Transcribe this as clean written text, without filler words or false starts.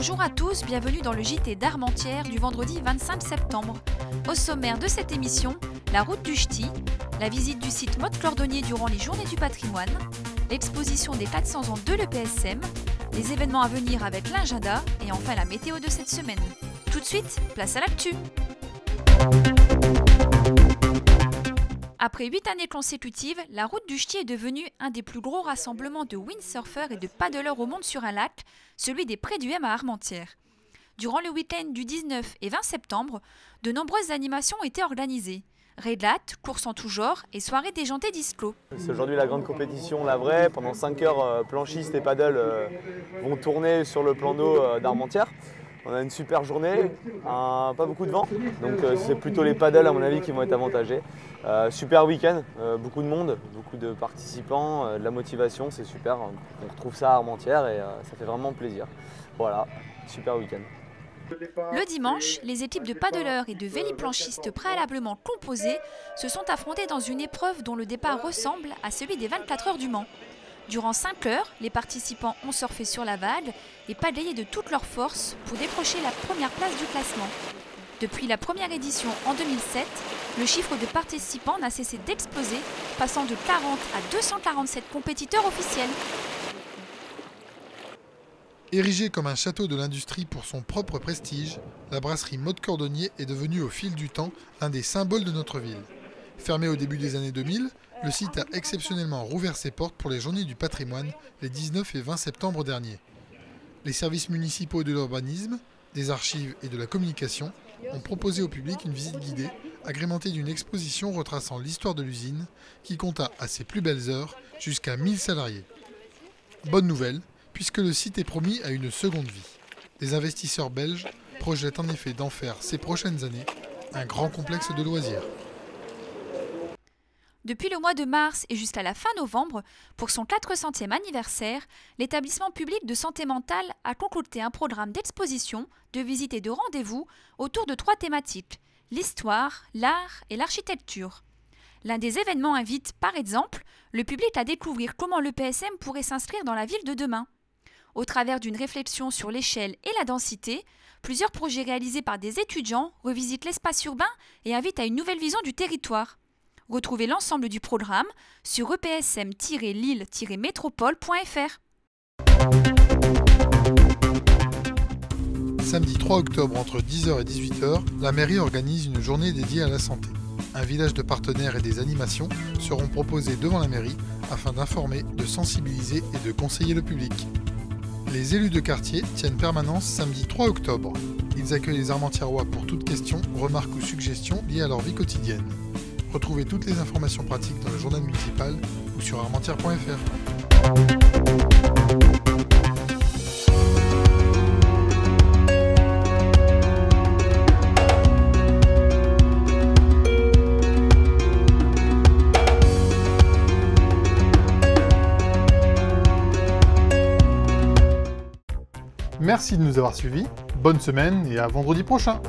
Bonjour à tous, bienvenue dans le JT d'Armentières du vendredi 25 septembre. Au sommaire de cette émission, la route du Ch'ti, la visite du site Motte Cordonnier durant les Journées du patrimoine, l'exposition des 400 ans de l'EPSM, les événements à venir avec l'agenda et enfin la météo de cette semaine. Tout de suite, place à l'actu. Après 8 années consécutives, la route du Ch'ti est devenue un des plus gros rassemblements de windsurfers et de paddleurs au monde sur un lac, celui des Prés du M à Armentières. Durant le week-end du 19 et 20 septembre, de nombreuses animations ont été organisées. Régates, courses en tout genre et soirées déjantées disco. C'est aujourd'hui la grande compétition, la vraie. Pendant 5 heures, planchistes et paddle vont tourner sur le plan d'eau d'Armentières. On a une super journée, pas beaucoup de vent, donc c'est plutôt les paddles à mon avis qui vont être avantagés. Super week-end, beaucoup de monde, beaucoup de participants, de la motivation, c'est super. On retrouve ça à Armentières et ça fait vraiment plaisir. Voilà, super week-end. Le dimanche, les équipes de paddleurs et de véliplanchistes préalablement composées se sont affrontées dans une épreuve dont le départ ressemble à celui des 24 heures du Mans. Durant 5 heures, les participants ont surfé sur la vague et paddlayé de toute leur force pour décrocher la première place du classement. Depuis la première édition en 2007, le chiffre de participants n'a cessé d'exploser, passant de 40 à 247 compétiteurs officiels. Érigée comme un château de l'industrie pour son propre prestige, la brasserie Motte Cordonnier est devenue au fil du temps un des symboles de notre ville. Fermée au début des années 2000, le site a exceptionnellement rouvert ses portes pour les Journées du patrimoine les 19 et 20 septembre derniers. Les services municipaux de l'urbanisme, des archives et de la communication ont proposé au public une visite guidée agrémentée d'une exposition retraçant l'histoire de l'usine qui compta à ses plus belles heures jusqu'à 1000 salariés. Bonne nouvelle, puisque le site est promis à une seconde vie. Des investisseurs belges projettent en effet d'en faire ces prochaines années un grand complexe de loisirs. Depuis le mois de mars et jusqu'à la fin novembre, pour son 400e anniversaire, l'établissement public de santé mentale a concocté un programme d'exposition, de visites et de rendez-vous autour de 3 thématiques, l'histoire, l'art et l'architecture. L'un des événements invite, par exemple, le public à découvrir comment l'EPSM pourrait s'inscrire dans la ville de demain. Au travers d'une réflexion sur l'échelle et la densité, plusieurs projets réalisés par des étudiants revisitent l'espace urbain et invitent à une nouvelle vision du territoire. Retrouvez l'ensemble du programme sur epsm-lille-métropole.fr. Samedi 3 octobre entre 10h et 18h, la mairie organise une journée dédiée à la santé. Un village de partenaires et des animations seront proposés devant la mairie afin d'informer, de sensibiliser et de conseiller le public. Les élus de quartier tiennent permanence samedi 3 octobre. Ils accueillent les Armentiérois pour toutes questions, remarques ou suggestions liées à leur vie quotidienne. Retrouvez toutes les informations pratiques dans le journal municipal ou sur armentières.fr. Merci de nous avoir suivis, bonne semaine et à vendredi prochain.